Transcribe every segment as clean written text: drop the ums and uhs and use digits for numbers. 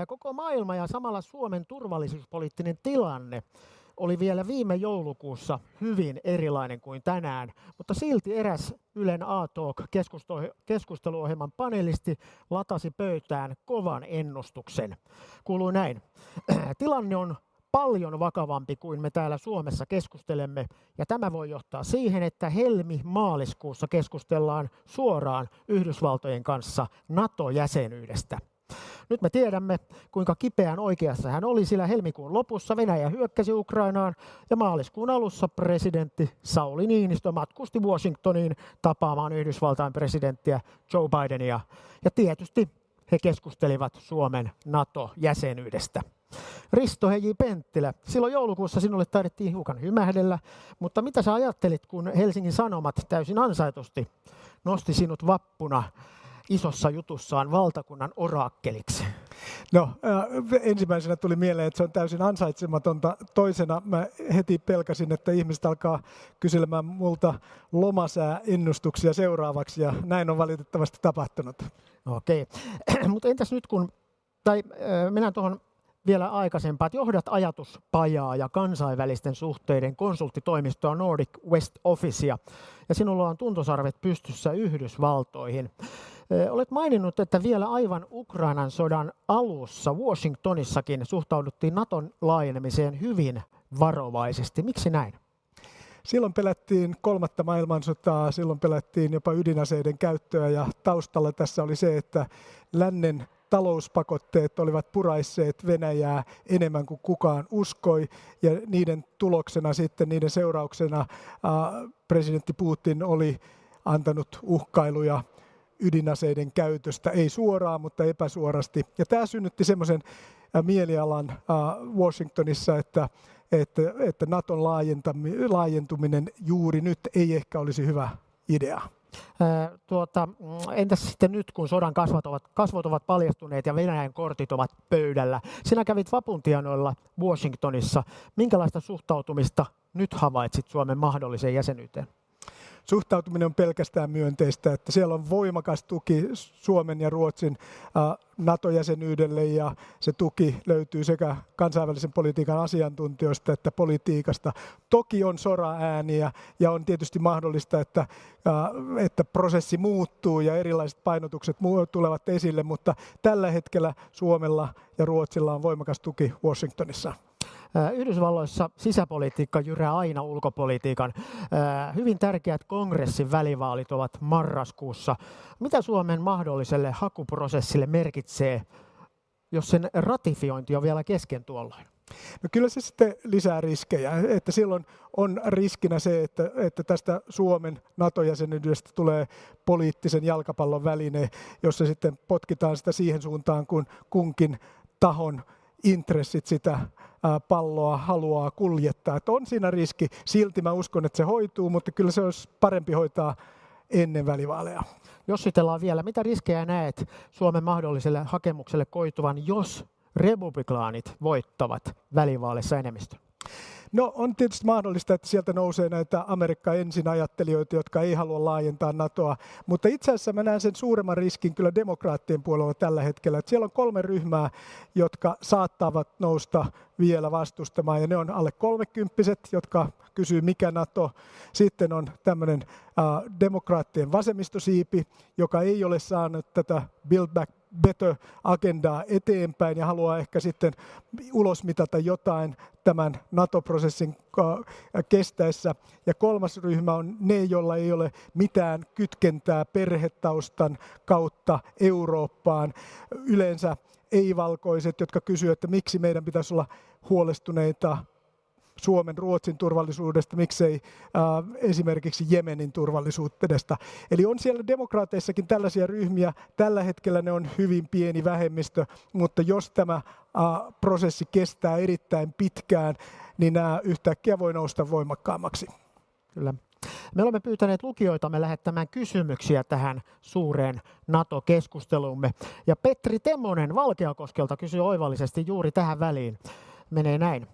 Koko maailma ja samalla Suomen turvallisuuspoliittinen tilanne oli vielä viime joulukuussa hyvin erilainen kuin tänään, mutta silti eräs Ylen A-Talk keskusteluohjelman panelisti latasi pöytään kovan ennustuksen. Kuuluu näin. Tilanne on paljon vakavampi kuin me täällä Suomessa keskustelemme, ja tämä voi johtaa siihen, että helmi-maaliskuussa keskustellaan suoraan Yhdysvaltojen kanssa NATO-jäsenyydestä. Nyt me tiedämme, kuinka kipeän oikeassa hän oli, sillä helmikuun lopussa Venäjä hyökkäsi Ukrainaan ja maaliskuun alussa presidentti Sauli Niinistö matkusti Washingtoniin tapaamaan Yhdysvaltain presidenttiä Joe Bidenia. Ja tietysti he keskustelivat Suomen NATO-jäsenyydestä. Risto H.J. Penttilä, silloin joulukuussa sinulle taidettiin hiukan hymähdellä, mutta mitä sä ajattelit, kun Helsingin Sanomat täysin ansaitusti nosti sinut vappuna isossa jutussaan valtakunnan oraakkeliksi? No, ensimmäisenä tuli mieleen, että se on täysin ansaitsematonta. Toisena mä heti pelkäsin, että ihmiset alkaa kyselemään multa lomasääennustuksia seuraavaksi, ja näin on valitettavasti tapahtunut. Okei, mutta entäs nyt mennään tuohon vielä aikaisempaan, että johdat ajatuspajaa ja kansainvälisten suhteiden konsulttitoimistoa Nordic West Officea, ja sinulla on tuntosarvet pystyssä Yhdysvaltoihin. Olet maininnut, että vielä aivan Ukrainan sodan alussa Washingtonissakin suhtauduttiin Naton laajenemiseen hyvin varovaisesti. Miksi näin? Silloin pelättiin 3. maailmansotaa, silloin pelättiin jopa ydinaseiden käyttöä, ja taustalla tässä oli se, että lännen talouspakotteet olivat puraisseet Venäjää enemmän kuin kukaan uskoi, ja niiden tuloksena sitten, niiden seurauksena presidentti Putin oli antanut uhkailuja ydinaseiden käytöstä, ei suoraan, mutta epäsuorasti. Ja tämä synnytti semmoisen mielialan Washingtonissa, että Naton laajentuminen juuri nyt ei ehkä olisi hyvä idea. Entäs sitten nyt, kun sodan kasvot ovat paljastuneet ja Venäjän kortit ovat pöydällä? Sinä kävit vapuntienoilla Washingtonissa. Minkälaista suhtautumista nyt havaitsit Suomen mahdolliseen jäsenyyteen? Suhtautuminen on pelkästään myönteistä, että siellä on voimakas tuki Suomen ja Ruotsin NATO-jäsenyydelle, ja se tuki löytyy sekä kansainvälisen politiikan asiantuntijoista että politiikasta. Toki on sora-ääniä ja on tietysti mahdollista, että prosessi muuttuu ja erilaiset painotukset tulevat esille, mutta tällä hetkellä Suomella ja Ruotsilla on voimakas tuki Washingtonissa. Yhdysvalloissa sisäpolitiikka jyrää aina ulkopolitiikan. Hyvin tärkeät kongressin välivaalit ovat marraskuussa. Mitä Suomen mahdolliselle hakuprosessille merkitsee, jos sen ratifiointi on vielä kesken tuolloin? No kyllä se sitten lisää riskejä, että silloin on riskinä se, että tästä Suomen NATO-jäsenyydestä tulee poliittisen jalkapallon väline, jossa sitten potkitaan sitä siihen suuntaan, kun kunkin tahon intressit sitä palloa haluaa kuljettaa. Että on siinä riski. Silti mä uskon, että se hoituu, mutta kyllä se olisi parempi hoitaa ennen välivaaleja. Jossitellaan vielä. Mitä riskejä näet Suomen mahdolliselle hakemukselle koituvan, jos republikaanit voittavat välivaaleissa enemmistön? No on tietysti mahdollista, että sieltä nousee näitä Amerikka ensin ajattelijoita, jotka ei halua laajentaa NATOa, mutta itse asiassa mä näen sen suuremman riskin kyllä demokraattien puolella tällä hetkellä. Että siellä on 3 ryhmää, jotka saattavat nousta vielä vastustamaan, ja ne on alle 30-vuotiaat, jotka kysyy mikä NATO. Sitten on tämmöinen demokraattien vasemmistosiipi, joka ei ole saanut tätä Build Back Better-agendaa eteenpäin ja haluaa ehkä sitten ulosmitata jotain tämän NATO-prosessin kestäessä. Ja 3. ryhmä on ne, joilla ei ole mitään kytkentää perhetaustan kautta Eurooppaan. Yleensä ei-valkoiset, jotka kysyvät, että miksi meidän pitäisi olla huolestuneita Suomen, Ruotsin turvallisuudesta, miksei esimerkiksi Jemenin turvallisuudesta. Eli on siellä demokraateissakin tällaisia ryhmiä. Tällä hetkellä ne on hyvin pieni vähemmistö, mutta jos tämä prosessi kestää erittäin pitkään, niin nämä yhtäkkiä voi nousta voimakkaammaksi. Kyllä. Me olemme pyytäneet lukijoitamme lähettämään kysymyksiä tähän suureen NATO-keskusteluumme. Ja Petri Temmonen Valkeakoskelta kysyi oivallisesti juuri tähän väliin. Menee näin.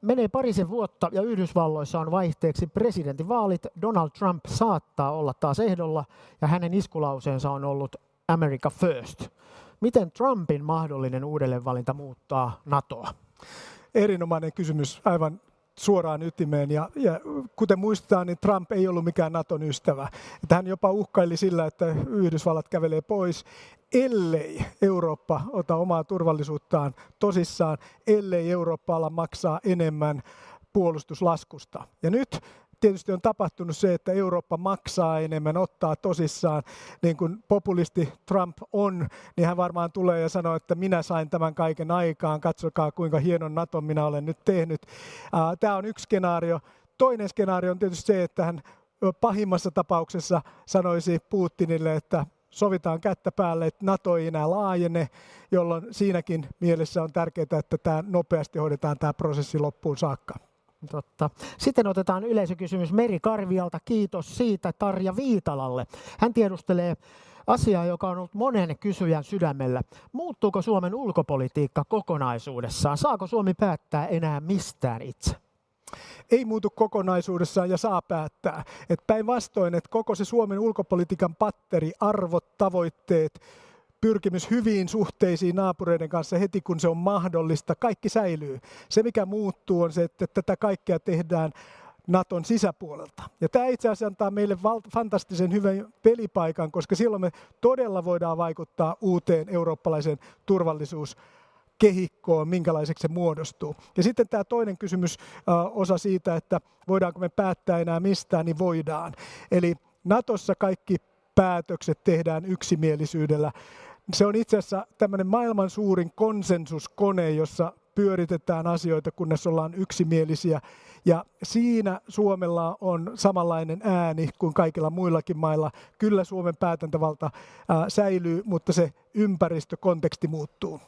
Menee parisen vuotta ja Yhdysvalloissa on vaihteeksi presidentinvaalit. Donald Trump saattaa olla taas ehdolla ja hänen iskulauseensa on ollut America First. Miten Trumpin mahdollinen uudelleenvalinta muuttaa NATOa? Erinomainen kysymys, aivan suoraan ytimeen. Ja kuten muistetaan, niin Trump ei ollut mikään Naton ystävä. Että hän jopa uhkaili sillä, että Yhdysvallat kävelee pois, ellei Eurooppa ota omaa turvallisuuttaan tosissaan, ellei Eurooppa ala maksaa enemmän puolustuslaskusta. Ja nyt tietysti on tapahtunut se, että Eurooppa maksaa enemmän, ottaa tosissaan, niin kuin populisti Trump on, niin hän varmaan tulee ja sanoo, että minä sain tämän kaiken aikaan, katsokaa kuinka hienon Naton minä olen nyt tehnyt. Tämä on yksi skenaario. Toinen skenaario on tietysti se, että hän pahimmassa tapauksessa sanoisi Putinille, että sovitaan kättä päälle, että NATO ei enää laajene, jolloin siinäkin mielessä on tärkeää, että tämä nopeasti hoidetaan tämä prosessi loppuun saakka. Totta. Sitten otetaan yleisökysymys Meri Karvialta. Kiitos siitä Tarja Viitalalle. Hän tiedustelee asiaa, joka on ollut monen kysyjän sydämellä. Muuttuuko Suomen ulkopolitiikka kokonaisuudessaan? Saako Suomi päättää enää mistään itse? Ei muutu kokonaisuudessaan ja saa päättää. Et päinvastoin, että koko se Suomen ulkopolitiikan patteri, arvot, tavoitteet, pyrkimys hyviin suhteisiin naapureiden kanssa heti kun se on mahdollista, kaikki säilyy. Se mikä muuttuu on se, että tätä kaikkea tehdään Naton sisäpuolelta. Ja tämä itse asiassa antaa meille fantastisen hyvän pelipaikan, koska silloin me todella voidaan vaikuttaa uuteen eurooppalaiseen turvallisuuskehikkoon, minkälaiseksi se muodostuu. Ja sitten tämä toinen kysymys, osa siitä, että voidaanko me päättää enää mistään, niin voidaan. Eli Natossa kaikki päätökset tehdään yksimielisyydellä. Se on itse asiassa tämmöinen maailman suurin konsensuskone, jossa pyöritetään asioita, kunnes ollaan yksimielisiä. Ja siinä Suomella on samanlainen ääni kuin kaikilla muillakin mailla. Kyllä Suomen päätäntävalta säilyy, mutta se ympäristökonteksti muuttuu.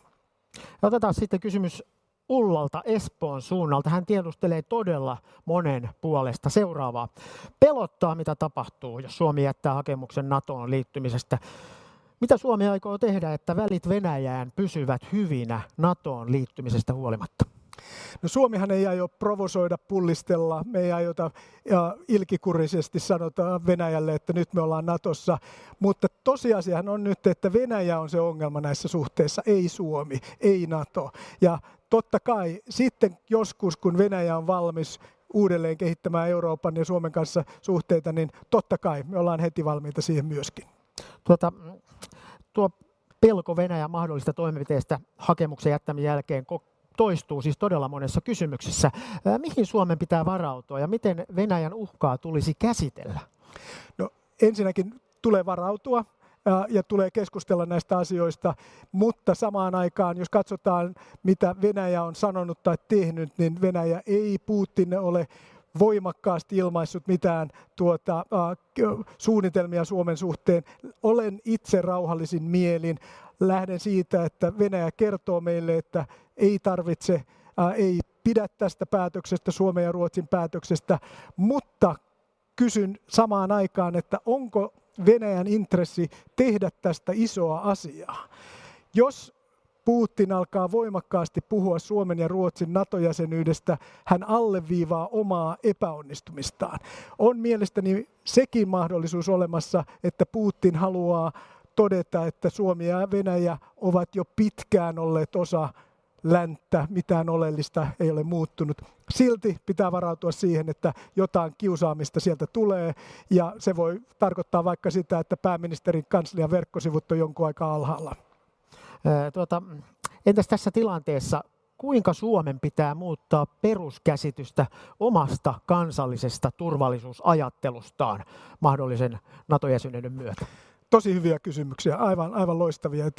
Otetaan sitten kysymys Ullalta Espoon suunnalta. Hän tiedustelee todella monen puolesta seuraavaa. Pelottaa, mitä tapahtuu, jos Suomi jättää hakemuksen NATOon liittymisestä. Mitä Suomi aikoo tehdä, että välit Venäjään pysyvät hyvinä NATOon liittymisestä huolimatta? No Suomihan ei aio provosoida, pullistella, me ei aiota ilkikurisesti sanota Venäjälle, että nyt me ollaan Natossa, mutta tosiasiahan on nyt, että Venäjä on se ongelma näissä suhteissa, ei Suomi, ei NATO. Ja totta kai sitten joskus, kun Venäjä on valmis uudelleen kehittämään Euroopan ja Suomen kanssa suhteita, niin totta kai me ollaan heti valmiita siihen myöskin. Tuo pelko Venäjän mahdollista toimenpiteestä hakemuksen jättämisen jälkeen toistuu siis todella monessa kysymyksessä. Mihin Suomen pitää varautua ja miten Venäjän uhkaa tulisi käsitellä? No, ensinnäkin tulee varautua ja tulee keskustella näistä asioista, mutta samaan aikaan, jos katsotaan, mitä Venäjä on sanonut tai tehnyt, niin Venäjä ei Putin ole voimakkaasti ilmaissut mitään suunnitelmia Suomen suhteen. Olen itse rauhallisin mielin. Lähden siitä, että Venäjä kertoo meille, että ei tarvitse, ei pidä tästä päätöksestä, Suomen ja Ruotsin päätöksestä, mutta kysyn samaan aikaan, että onko Venäjän intressi tehdä tästä isoa asiaa. Jos Putin alkaa voimakkaasti puhua Suomen ja Ruotsin NATO-jäsenyydestä, hän alleviivaa omaa epäonnistumistaan. On mielestäni sekin mahdollisuus olemassa, että Putin haluaa todeta, että Suomi ja Venäjä ovat jo pitkään olleet osa länttä, mitään oleellista ei ole muuttunut. Silti pitää varautua siihen, että jotain kiusaamista sieltä tulee, ja se voi tarkoittaa vaikka sitä, että pääministerin kanslian verkkosivut on jonkun aikaa alhaalla. Entäs tässä tilanteessa, kuinka Suomen pitää muuttaa peruskäsitystä omasta kansallisesta turvallisuusajattelustaan mahdollisen NATO-jäsenyyden myötä? Tosi hyviä kysymyksiä, aivan loistavia.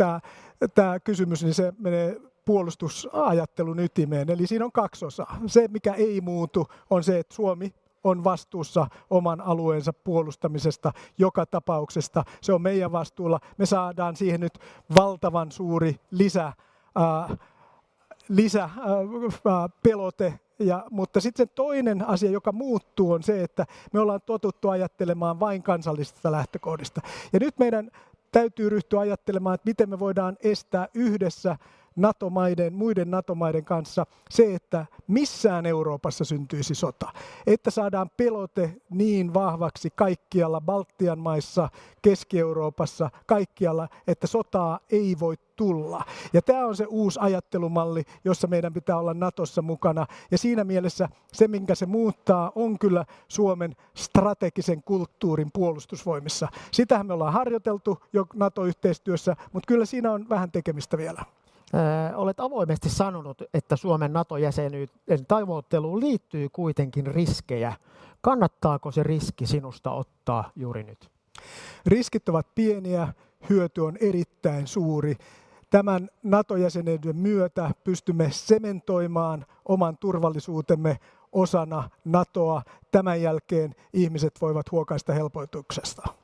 Tämä kysymys, niin se menee puolustusajattelun ytimeen, eli siinä on kaksi osaa. Se, mikä ei muutu, on se, että Suomi on vastuussa oman alueensa puolustamisesta joka tapauksesta. Se on meidän vastuulla. Me saadaan siihen nyt valtavan suuri lisäpelote. Mutta sitten se toinen asia, joka muuttuu, on se, että me ollaan totuttu ajattelemaan vain kansallisista lähtökohdista. Ja nyt meidän täytyy ryhtyä ajattelemaan, että miten me voidaan estää yhdessä muiden NATO-maiden kanssa se, että missään Euroopassa syntyisi sota. Että saadaan pelote niin vahvaksi kaikkialla Baltian maissa, Keski-Euroopassa, kaikkialla, että sotaa ei voi tulla. Ja tämä on se uusi ajattelumalli, jossa meidän pitää olla NATOssa mukana. Ja siinä mielessä se, minkä se muuttaa, on kyllä Suomen strategisen kulttuurin puolustusvoimissa. Sitähän me ollaan harjoiteltu jo NATO-yhteistyössä, mutta kyllä siinä on vähän tekemistä vielä. Olet avoimesti sanonut, että Suomen NATO-jäsenyyden tavoitteluun liittyy kuitenkin riskejä. Kannattaako se riski sinusta ottaa juuri nyt? Riskit ovat pieniä, hyöty on erittäin suuri. Tämän NATO-jäsenyyden myötä pystymme sementoimaan oman turvallisuutemme osana NATOa. Tämän jälkeen ihmiset voivat huokaista helpotuksesta.